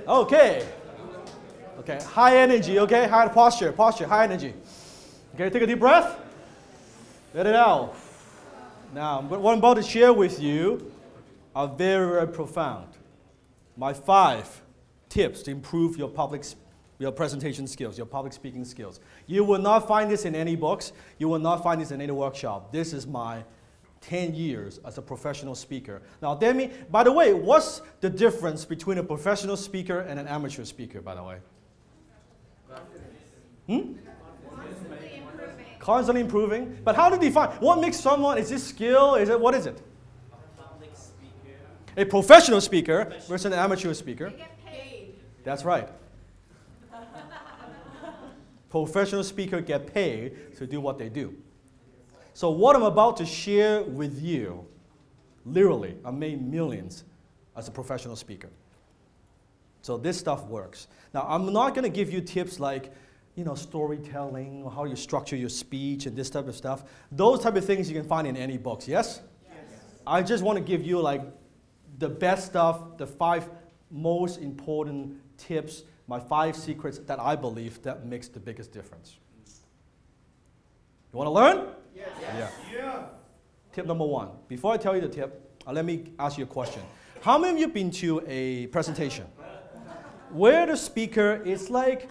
Okay. Okay, high energy, okay? High posture, high energy. Okay, take a deep breath. Let it out. Now, what I'm about to share with you are very, very profound. My 5 tips to improve your presentation skills, your public speaking skills. You will not find this in any books. You will not find this in any workshop. This is my 10 years as a professional speaker. Now, Demi, by the way, what's the difference between a professional speaker and an amateur speaker, by the way? Constantly improving. But how to define? What makes someone, is this skill? What is it? A public speaker. A professional speaker versus an amateur speaker. They get paid. That's right. Professional speakers get paid to do what they do. So what I'm about to share with you, literally, I made millions as a professional speaker. So this stuff works. Now, I'm not going to give you tips like, storytelling, or how you structure your speech and this type of stuff. Those type of things you can find in any books, yes? Yes. I just want to give you like the best stuff, the 5 most important tips, my 5 secrets that I believe that makes the biggest difference. You want to learn? Yes. Yeah. Tip number 1. Before I tell you the tip, let me ask you a question. How many of you have been to a presentation where the speaker is like,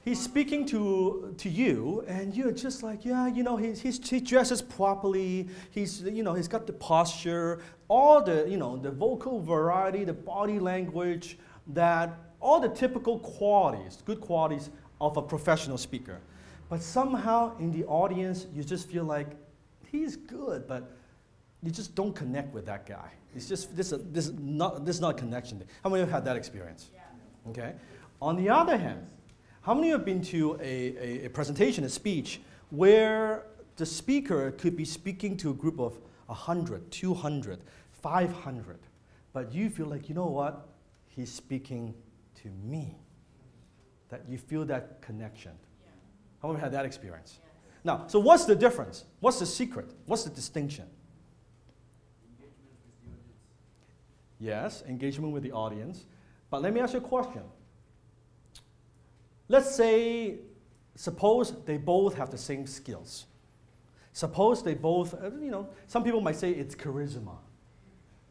he's speaking to you, and you're just like, yeah, he dresses properly, he's got the posture, all the, the vocal variety, the body language, all the typical qualities, good qualities of a professional speaker. But somehow in the audience, you just feel like he's good, but you just don't connect with that guy. It's just, this is not a connection. How many of you have had that experience? Yeah. Okay. On the other hand, how many have been to a presentation, a speech, where the speaker could be speaking to a group of 100, 200, 500, but you feel like, you know what? He's speaking to me. That you feel that connection. Yeah. How many have had that experience? Yes. Now, so what's the difference? What's the secret? What's the distinction? Engagement with the audience. Yes, engagement with the audience. But let me ask you a question. Let's say, suppose they both have the same skills. Suppose they both, some people might say it's charisma,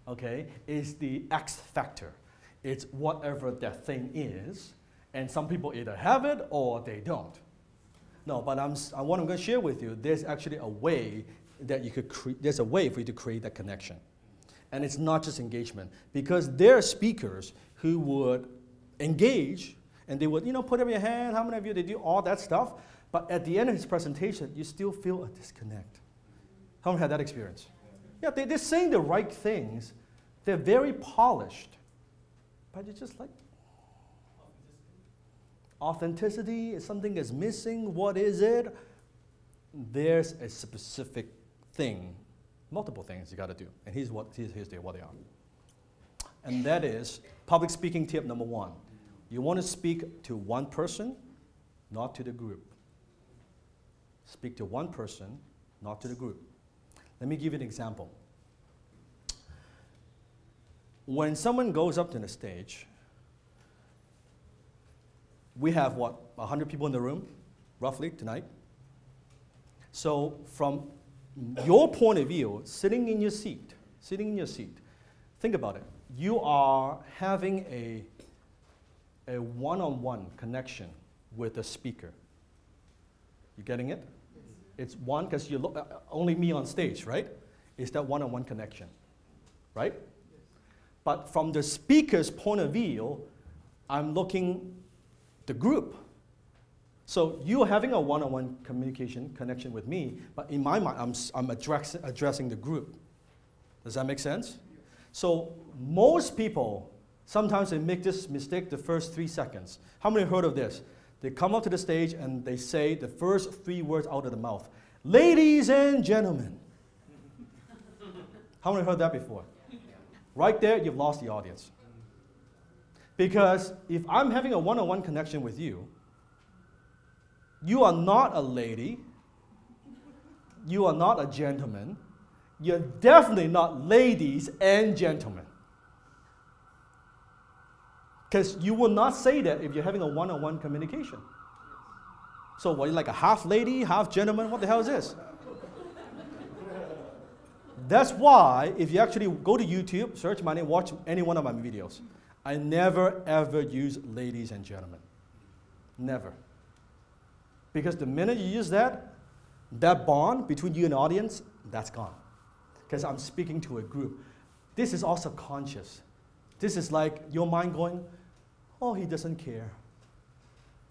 okay? It's the X factor. It's whatever that thing is, and some people either have it or they don't. No, but what I'm going to share with you, there's actually a way that you could there's a way for you to create that connection. And it's not just engagement, because there are speakers who would engage, and they would, put up your hand, how many of you, they do all that stuff, but at the end of his presentation, you still feel a disconnect. How many had that experience? Yeah, they're saying the right things, they're very polished, but you're just like, authenticity is something that's missing, what is it? There's a specific thing, multiple things you got to do, and here's what they are. And that is public speaking tip number 1. You want to speak to one person, not to the group. Speak to one person, not to the group. Let me give you an example. When someone goes up to the stage, we have, 100 people in the room, roughly, tonight. So from your point of view, sitting in your seat, think about it. You are having a one-on-one connection with the speaker. You getting it? Yes. It's one, because you look, only me on stage, right? It's that one-on-one connection, right? Yes. But from the speaker's point of view, I'm looking the group. So you're having a one-on-one connection with me, but in my mind, I'm addressing the group. Does that make sense? Yes. So most people, sometimes they make this mistake the first 3 seconds. How many have heard of this? They come up to the stage and they say the first 3 words out of the mouth. Ladies and gentlemen. How many have heard that before? Right there, you've lost the audience. Because if I'm having a one-on-one connection with you, you are not a lady, you are not a gentleman, you're definitely not ladies and gentlemen. Because you will not say that if you're having a one-on-one communication. So what, you like a half lady, half gentleman? What the hell is this? That's why if you actually go to YouTube, search my name, watch any one of my videos, I never ever use ladies and gentlemen. Never. Because the minute you use that bond between you and the audience, that's gone. Because I'm speaking to a group. This is all subconscious. This is like your mind going, oh, he doesn't care.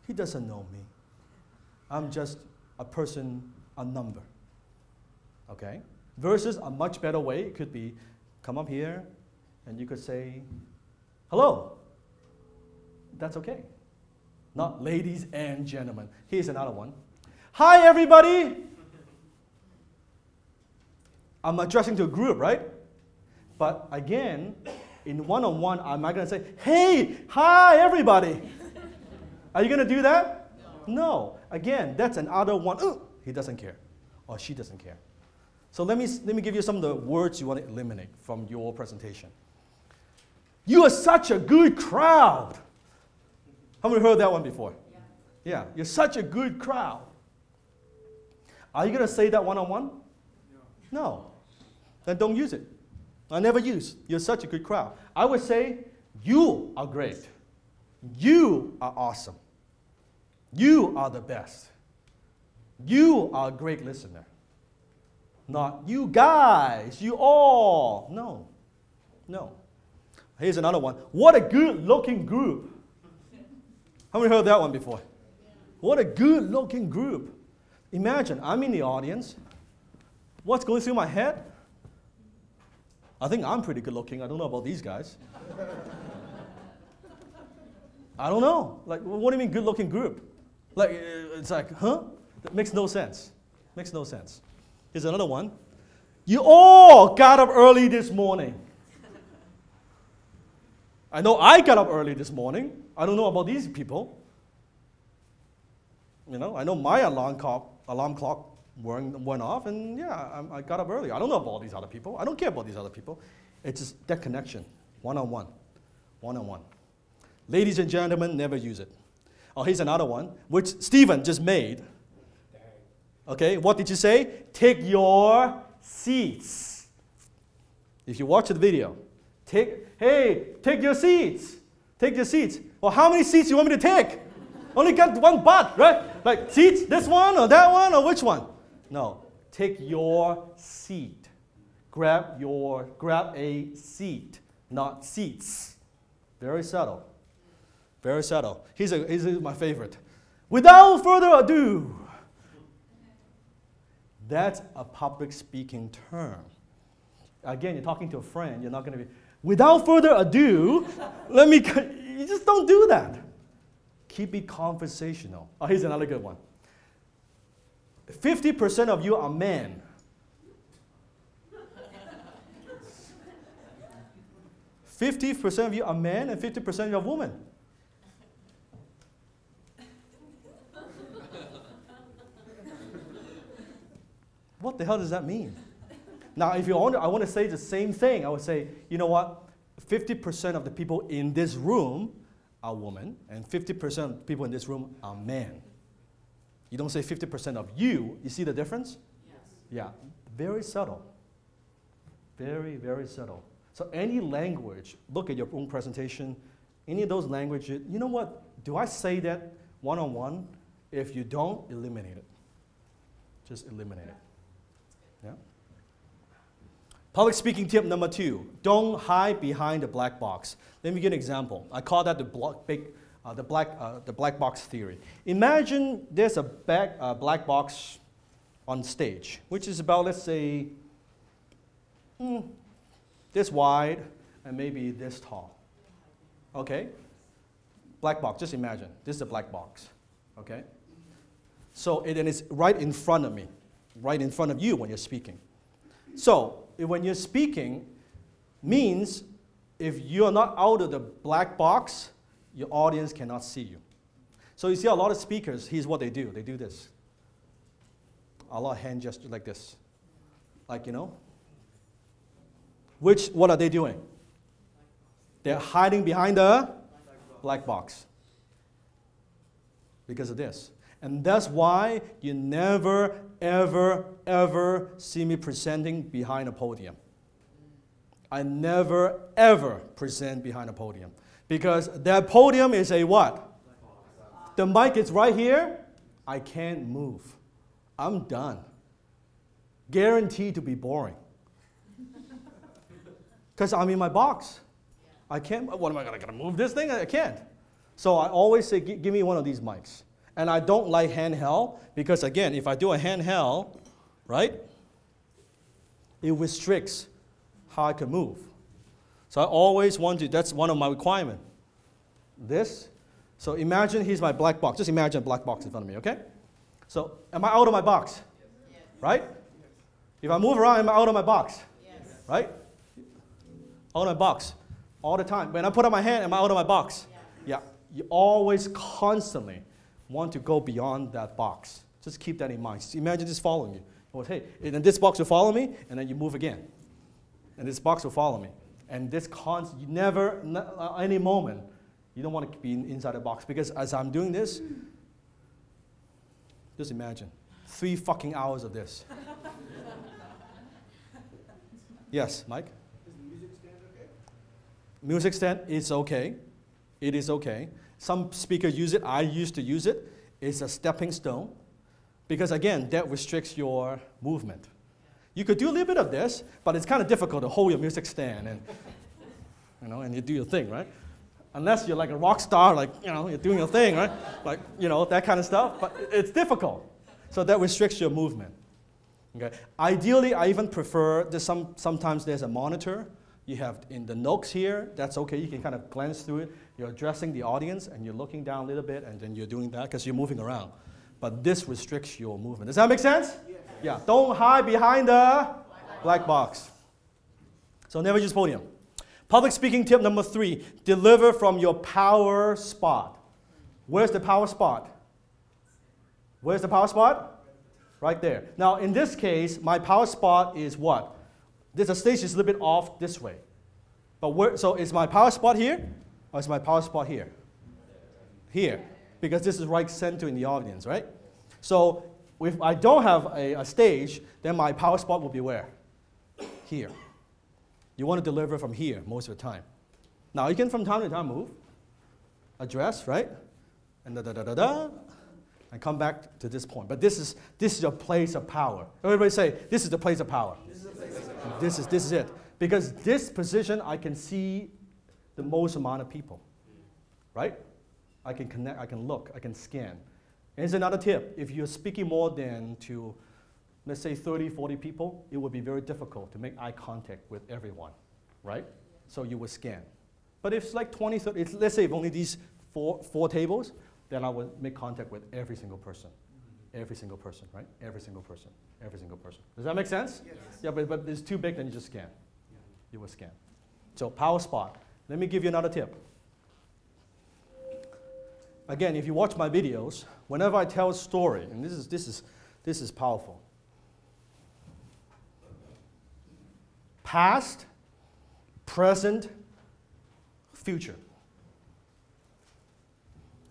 He doesn't know me. I'm just a person, a number. Okay? Versus a much better way, it could be, come up here, and you could say, hello. That's okay. Not ladies and gentlemen. Here's another one. Hi, everybody. I'm addressing to a group, right? But again, in one-on-one, am I going to say, hey, hi, everybody? Are you going to do that? No. Again, that's another one. He doesn't care, or she doesn't care. So let me give you some of the words you want to eliminate from your presentation. You are such a good crowd. How many heard that one before? Yeah, you're such a good crowd. Are you going to say that one-on-one? No. Then don't use it. I never use, you're such a good crowd. I would say, you are great. You are awesome. You are the best. You are a great listener. Not you guys, you all. No, no. Here's another one. What a good-looking group. How many heard that one before? What a good-looking group. Imagine, I'm in the audience. What's going through my head? I think I'm pretty good-looking. I don't know about these guys. I don't know. Like, what do you mean good-looking group? Like, it's like, huh? That makes no sense. Makes no sense. Here's another one. You all got up early this morning. I know I got up early this morning. I don't know about these people. You know, I know my alarm clock went off, and yeah, I got up early. I don't know about all these other people. I don't care about these other people. It's just that connection, one-on-one, one-on-one. Ladies and gentlemen, never use it. Oh, here's another one, which Stephen just made. Okay, what did you say? Take your seats. If you watch the video, take your seats. Take your seats. Well, how many seats do you want me to take? Only got one butt, right? Like seats, this one or that one or which one? No, take your seat. Grab a seat, not seats. Very subtle. Very subtle. Here's my favorite. Without further ado. That's a public speaking term. Again, you're talking to a friend, you're not going to be, without further ado, you just don't do that. Keep it conversational. Oh, here's another good one. 50% of you are men. 50% of you are men and 50% of you are women. What the hell does that mean? Now, if you want, I want to say the same thing. I would say, you know what? 50% of the people in this room are women, and 50% of the people in this room are men. You don't say 50% of you. You see the difference? Yes. Yeah. Very subtle. Very, very subtle. So any language, look at your own presentation, any of those languages, you know what? Do I say that one-on-one? If you don't, eliminate it. Just eliminate it. Yeah. Public speaking tip number 2, don't hide behind the black box. Let me give an example. I call that the black box theory. Imagine there's a black box on stage, which is about, let's say, this wide and maybe this tall. Okay? Black box, just imagine. This is a black box. Okay? So it's right in front of me, right in front of you when you're speaking. So when you're speaking, means if you're not out of the black box, your audience cannot see you. So you see a lot of speakers, here's what they do. They do this. A lot of hand gestures like this. Like, you know. What are they doing? They're hiding behind the black box. Because of this. And that's why you never, ever, ever see me presenting behind a podium. I never, ever present behind a podium. Because that podium is a what? The mic is right here. I can't move. I'm done. Guaranteed to be boring. Because I'm in my box. I can't, what am I going to move this thing? I can't. So I always say, give me one of these mics. And I don't like handheld because, again, if I do a handheld, right, it restricts how I can move. So I always want to, that's one of my requirements. This. So imagine here's my black box. Just imagine a black box in front of me, okay? So am I out of my box? Yes. Right? If I move around, am I out of my box? Yes. Right? Out of my box all the time. When I put up my hand, am I out of my box? Yeah. You always constantly want to go beyond that box. Just keep that in mind. Just imagine this following you. Well, hey, and then this box will follow me, and then you move again. And this box will follow me. And this you never, any moment, you don't want to be inside the box. Because as I'm doing this, just imagine, 3 fucking hours of this. Yes, Mike? Is the music stand okay? Music stand is okay. It is okay. Some speakers use it. I used to use it. It's a stepping stone. Because again, that restricts your movement. You could do a little bit of this, but it's kind of difficult to hold your music stand and, and you do your thing, right? Unless you're like a rock star, like, you're doing your thing, right? Like, that kind of stuff. But it's difficult. So that restricts your movement. Okay. Ideally, I even prefer, sometimes there's a monitor. You have in the notes here, that's okay. You can kind of glance through it. You're addressing the audience, and you're looking down a little bit, and then you're doing that because you're moving around. But this restricts your movement. Does that make sense? Yes. Yeah. Don't hide behind the black box. So never use podium. Public speaking tip number 3, deliver from your power spot. Where's the power spot? Where's the power spot? Right there. Now, in this case, my power spot is what? The stage is a little bit off this way. But so is my power spot here? Or is my power spot here? Here. Because this is right center in the audience, right? So if I don't have a stage, then my power spot will be where? Here. You want to deliver from here most of the time. Now, you can from time to time move, address, right? And da-da-da-da-da, and come back to this point. But this is your place of power. Everybody say, this is the place of power. This is it. Because this position, I can see the most amount of people, right? I can connect, I can look, I can scan. And here's another tip. If you're speaking more than to, let's say 30, 40 people, it would be very difficult to make eye contact with everyone, right? So you would scan. But if it's like 20, 30, let's say if only these four tables, then I would make contact with every single person. Every single person, right? Every single person. Every single person. Does that make sense? Yes. Yeah, but it's too big, then you just scan. You will scan. So power spot. Let me give you another tip. Again, if you watch my videos, whenever I tell a story, and this is powerful. Past, present, future.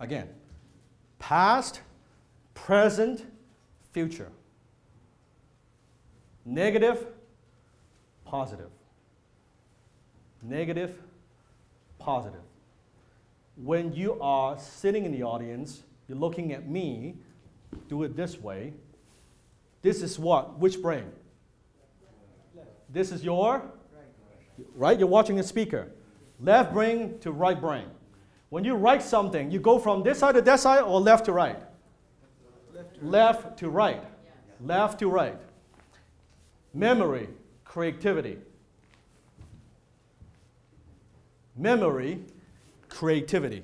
Again, past, present, future. Negative, positive. Negative, positive. When you are sitting in the audience, you're looking at me, do it this way. This is what? Which brain? This is your? Right? You're watching the speaker. Left brain to right brain. When you write something, you go from this side to that side or left to right? Left to right. Left to right. Memory, creativity. Memory, creativity.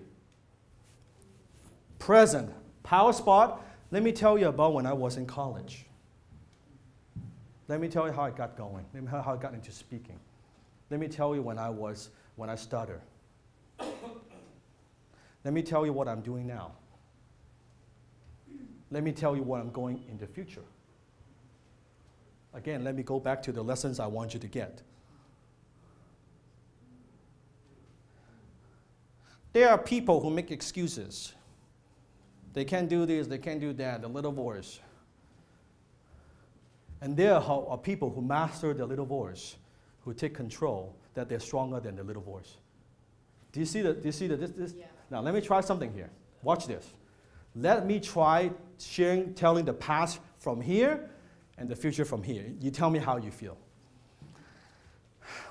Present, power spot. Let me tell you about when I was in college. Let me tell you how I got going. Let me tell you how I got into speaking. Let me tell you when I stuttered. Let me tell you what I'm doing now. Let me tell you what I'm going in the future. Again, let me go back to the lessons I want you to get. There are people who make excuses. They can't do this, they can't do that, the little voice. And there are people who master the little voice, who take control, that they're stronger than the little voice. Do you see that? This? Yeah. Now let me try something here. Watch this. Let me try telling the past from here and the future from here. You tell me how you feel.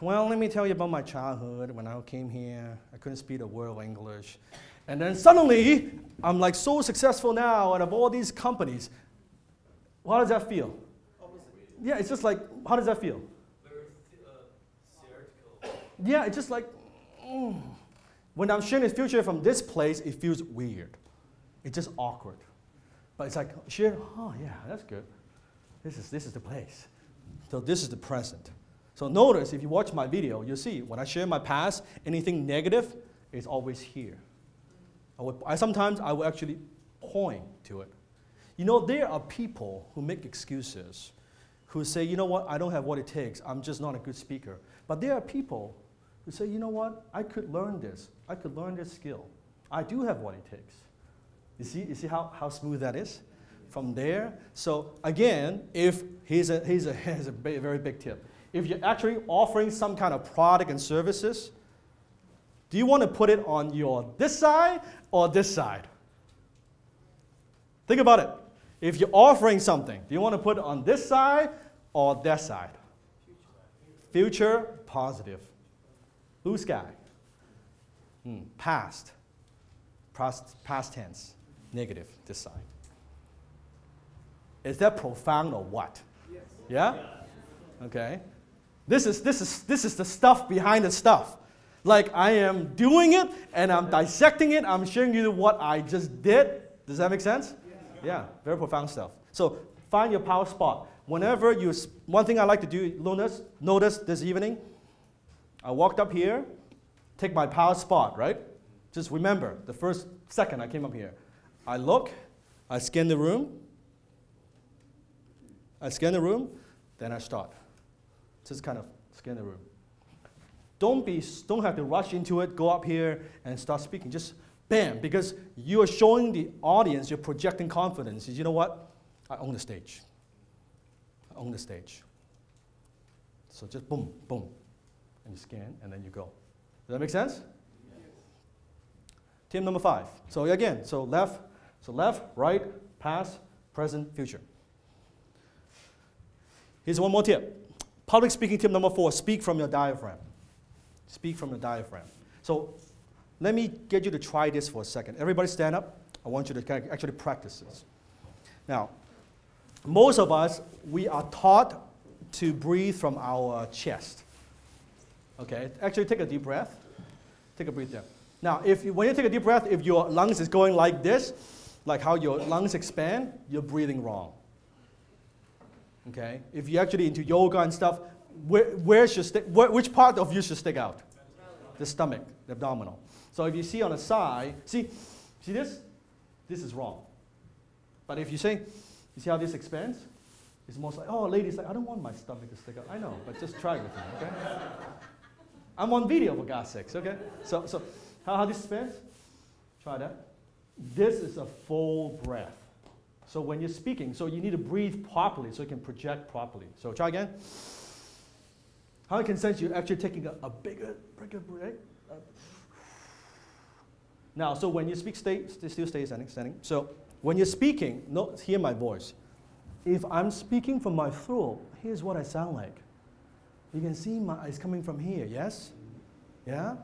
Well, let me tell you about my childhood. When I came here, I couldn't speak a word of English. And then suddenly, I'm like so successful now out of all these companies. How does that feel? Yeah, it's just like, how does that feel? Very theoretical. Yeah, it's just like, when I'm sharing the future from this place, it feels weird. It's just awkward. But it's like, share, oh yeah, that's good. This is the place. So this is the present. So notice, if you watch my video, you'll see, when I share my past, anything negative is always here. Sometimes I will actually point to it. You know, there are people who make excuses, who say, you know what, I don't have what it takes. I'm just not a good speaker. But there are people who say, you know what, I could learn this. I could learn this skill. I do have what it takes. You see how smooth that is? From there, so again, if here's a very big tip. If you're actually offering some kind of product and services, do you want to put it on your this side or this side? Think about it. If you're offering something, do you want to put it on this side or that side? Future, positive. Blue sky. Past tense, negative, this side. Is that profound or what? Yes. Yeah? Okay. This is the stuff behind the stuff. Like I am doing it and I'm dissecting it. I'm showing you what I just did. Does that make sense? Yeah, very profound stuff. So find your power spot. Whenever one thing I like to do, notice this evening, I walked up here, take my power spot, right? Just remember, the first second I came up here. I look, I scan the room, then I start. Just kind of scan the room. Don't have to rush into it, go up here and start speaking. Just bam, because you are showing the audience, you're projecting confidence. You know what? I own the stage. I own the stage. So just boom, boom, and you scan, and then you go. Does that make sense? Yes. Tip number 5. So again, so left, right, past, present, future. Here's one more tip. Public speaking tip number 4, speak from your diaphragm. Speak from your diaphragm. So let me get you to try this for a second. Everybody stand up. I want you to actually practice this. Now, most of us, we are taught to breathe from our chest. Okay, actually take a deep breath. Take a breath there. Now, when you take a deep breath, if your lungs is going like this, like how your lungs expand, you're breathing wrong. Okay, if you're actually into yoga and stuff, which part of you should stick out? The stomach, the abdominal. So if you see on the side, see this? This is wrong. But if you see how this expands? It's most like, oh, ladies, like, I don't want my stomach to stick out. I know, but just try it with me, okay? I'm on video, for God's sakes, okay? So how this expands? Try that. This is a full breath. So when you're speaking, so you need to breathe properly so you can project properly. So try again. How you can sense you're actually taking a bigger breath. Now, so when you speak, still stay standing. So when you're speaking, hear my voice. If I'm speaking from my throat, here's what I sound like. You can see it's coming from here, yes? Yeah?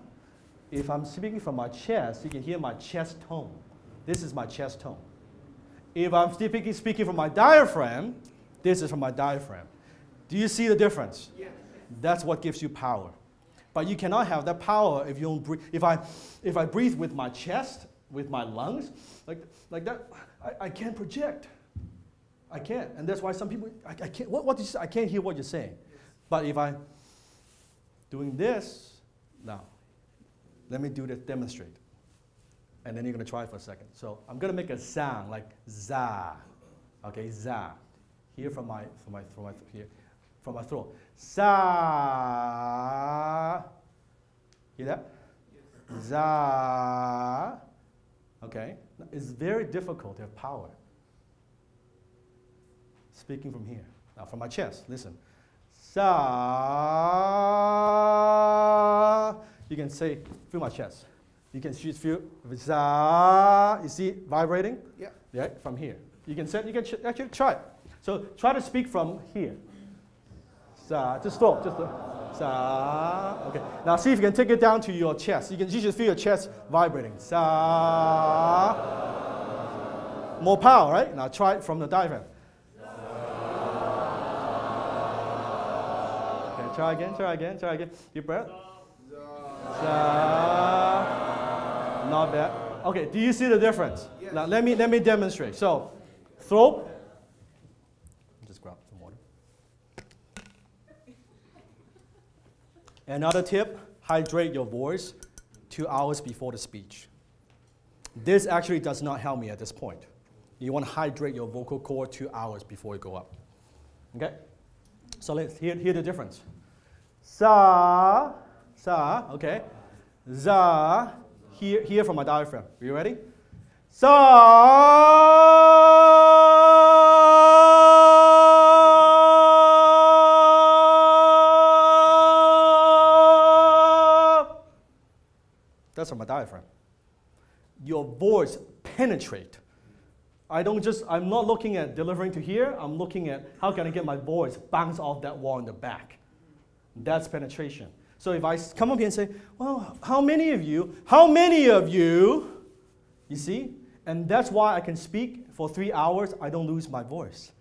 If I'm speaking from my chest, you can hear my chest tone. This is my chest tone. If I'm speaking from my diaphragm, this is from my diaphragm. Do you see the difference? Yes. That's what gives you power. But you cannot have that power if you don't breathe. If I breathe with my chest, with my lungs, like that, I can't project. I can't. And that's why some people, I can't, what did you say? I can't hear what you're saying. Yes. But if I'm doing this, now, let me do this, demonstrate. And then you're going to try it for a second. So I'm going to make a sound like za. Okay, za. Here from my throat. Za. Hear that? Za. Okay? It's very difficult to have power. Speaking from here. Now from my chest, listen. Sa. You can say, feel my chest. You can feel za. You see it vibrating? Yeah. Yeah, from here. You can actually try it. So try to speak from here. Sa. Just slow. Sa. Okay. Now see if you can take it down to your chest. You should feel your chest vibrating. Sa. More power, right? Now try it from the diaphragm. Okay, try again. Deep breath. Sa. Not bad. Okay, do you see the difference? Yes. Now let me demonstrate. So, throat. Just grab some water. Another tip, hydrate your voice 2 hours before the speech. This actually does not help me at this point. You want to hydrate your vocal cord 2 hours before you go up. Okay? So let's hear the difference. Sa, okay. Za, here from my diaphragm. Are you ready? Sa. That's from my diaphragm. Your voice penetrate. I'm not looking at delivering to here. I'm looking at how can I get my voice bounce off that wall in the back. That's penetration. So if I come up here and say, well, how many of you, you see? And that's why I can speak for 3 hours, I don't lose my voice.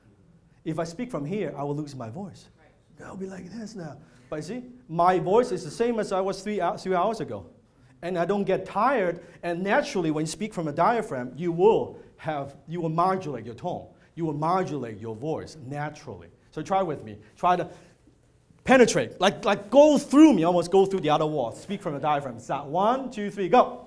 If I speak from here, I will lose my voice. Right. I'll be like this now. But you see, my voice is the same as I was 3 hours ago. And I don't get tired, and naturally when you speak from a diaphragm, you will modulate your tone. You will modulate your voice naturally. So try with me. Try to penetrate, like go through me, almost go through the other wall. Speak from the diaphragm. Sa. 1, 2, 3, go.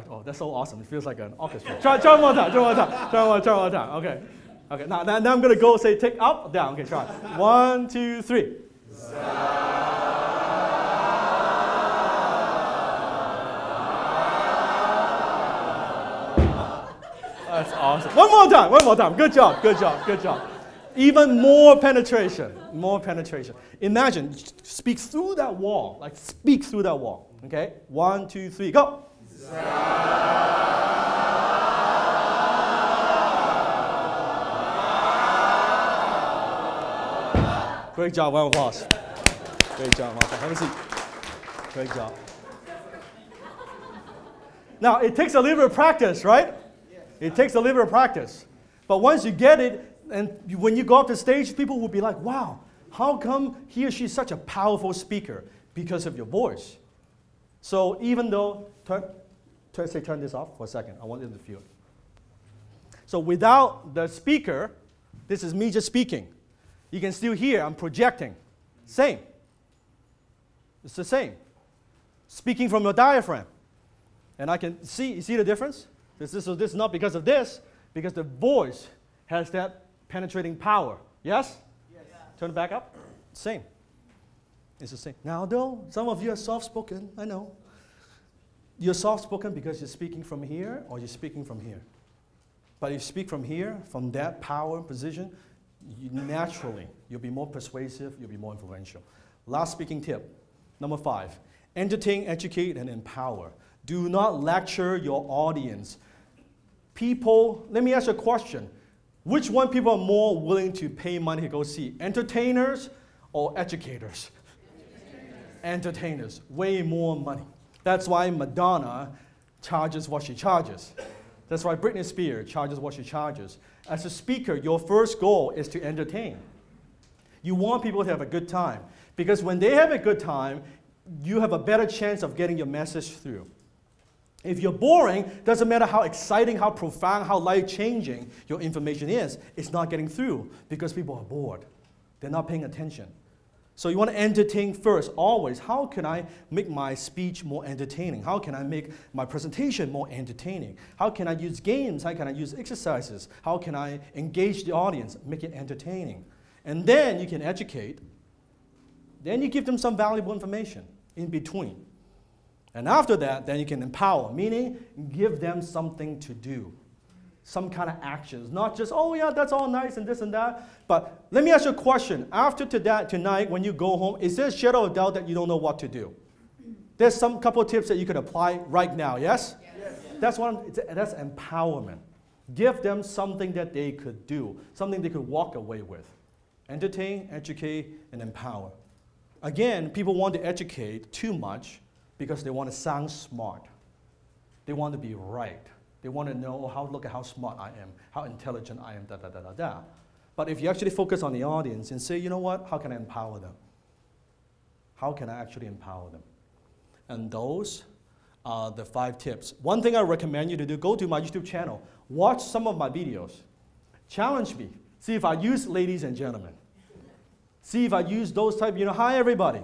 Oh, that's so awesome. It feels like an orchestra. Try one more time. Okay. Now I'm going to go say take up, down. Okay, try. 1, 2, 3. That's awesome. One more time. Good job. Even more penetration. Imagine, speak through that wall. Okay? 1, 2, 3, go. Great job, round of applause. Great job, Martha. Have a seat. Great job. Now, it takes a little bit of practice, right? It takes a little bit of practice. But once you get it, and when you go up the stage, people will be like, wow, how come he or she is such a powerful speaker? Because of your voice. So even though, turn this off for a second. I want you to feel it. So without the speaker, this is me just speaking. You can still hear I'm projecting. Same. It's the same. Speaking from your diaphragm. And I can see, you see the difference? This is not because of this, because the voice has that penetrating power. Yes? Yes. Turn it back up. Same. It's the same. Now, though, some of you are soft-spoken, I know. You're soft-spoken because you're speaking from here or you're speaking from here. But if you speak from here, from that power position, you'll be more persuasive, you'll be more influential. Last speaking tip, number 5. Entertain, educate, and empower. Do not lecture your audience. People, let me ask you a question. Which one people are more willing to pay money to go see? Entertainers or educators? Entertainers. Way more money. That's why Madonna charges what she charges. That's why Britney Spears charges what she charges. As a speaker, your first goal is to entertain. You want people to have a good time. Because when they have a good time, you have a better chance of getting your message through. If you're boring, doesn't matter how exciting, how profound, how life-changing your information is, it's not getting through because people are bored. They're not paying attention. So you want to entertain first, always. How can I make my speech more entertaining? How can I make my presentation more entertaining? How can I use games? How can I use exercises? How can I engage the audience, make it entertaining? And then you can educate. Then you give them some valuable information in between. And after that, then you can empower, meaning give them something to do. Some kind of actions, not just, oh yeah, that's all nice and this and that. But let me ask you a question. After tonight, when you go home, is there a shadow of doubt that you don't know what to do? There's some couple of tips that you could apply right now, yes? Yes. That's empowerment. Give them something that they could do, something they could walk away with. Entertain, educate, and empower. Again, people want to educate too much because they want to sound smart. They want to be right. They want to know, look at how smart I am, how intelligent I am, da, da, da, da, da. But if you actually focus on the audience and say, you know what, how can I empower them? How can I actually empower them? And those are the 5 tips. One thing I recommend you to do, go to my YouTube channel, watch some of my videos, challenge me, see if I use ladies and gentlemen. See if I use those type, hi everybody.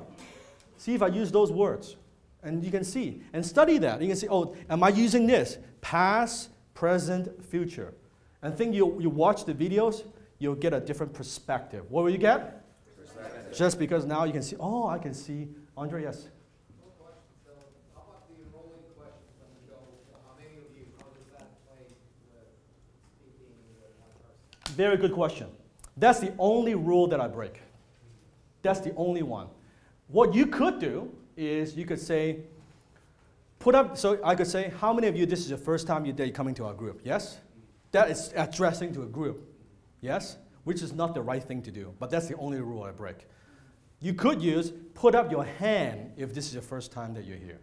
See if I use those words. And you can see, and study that. You can see, oh, am I using this? Past, present, future. And think you watch the videos, you'll get a different perspective. What will you get? Perspective. Just because now you can see, oh, I can see. Andre, yes? How about the rolling questions from the show? How many of you, how does that play with speaking with one person? Very good question. That's the only rule that I break. That's the only one. What you could do is you could say, so I could say, how many of you, this is your first time you're coming to our group? Yes? That is addressing to a group. Yes? Which is not the right thing to do, but that's the only rule I break. You could use, put up your hand if this is your first time that you're here.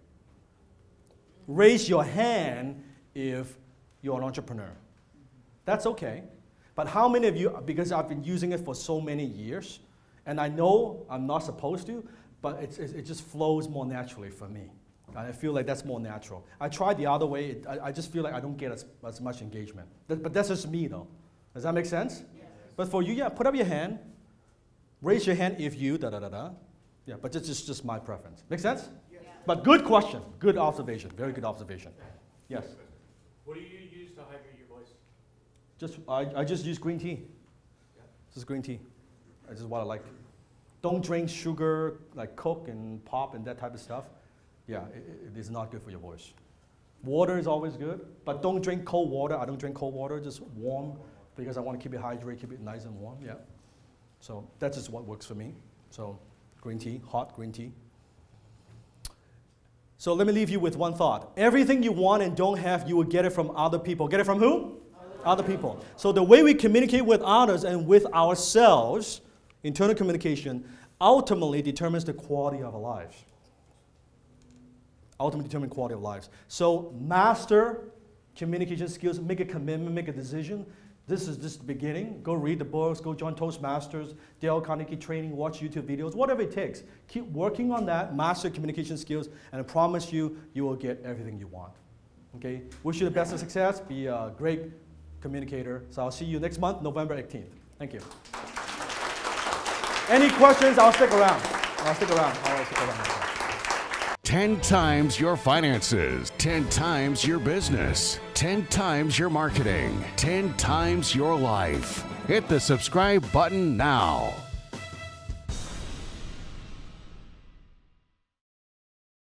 Raise your hand if you're an entrepreneur. That's okay. But how many of you, because I've been using it for so many years, and I know I'm not supposed to, but it just flows more naturally for me. I feel like that's more natural. I tried the other way. I just feel like I don't get as much engagement. But that's just me, though. Does that make sense? Yes. But for you, yeah, put up your hand. Raise your hand if you, da-da-da-da. Yeah, but it's just my preference. Make sense? Yes. But good question. Good observation. Very good observation. Yes? What do you use to hydrate your voice? I just use green tea. Yeah. Just green tea. This is what I like. Don't drink sugar like Coke and pop and that type of stuff. Yeah, it is not good for your voice. Water is always good, but don't drink cold water. I don't drink cold water, just warm, because I want to keep it hydrated, keep it nice and warm, yeah. So that's just what works for me. So green tea, hot green tea. So let me leave you with one thought. Everything you want and don't have, you will get it from other people. Get it from who? Other people. So the way we communicate with others and with ourselves, internal communication, ultimately determines the quality of our lives. Ultimately determines quality of lives. So master communication skills, make a commitment, make a decision. This is just the beginning. Go read the books, go join Toastmasters, Dale Carnegie training, watch YouTube videos, whatever it takes. Keep working on that, master communication skills, and I promise you, you will get everything you want. Okay? Wish you the best of success. Be a great communicator. So I'll see you next month, November 18th. Thank you. Any questions? I'll stick around. I'll stick around. 10 times your finances, 10 times your business, 10 times your marketing, 10 times your life. Hit the subscribe button now.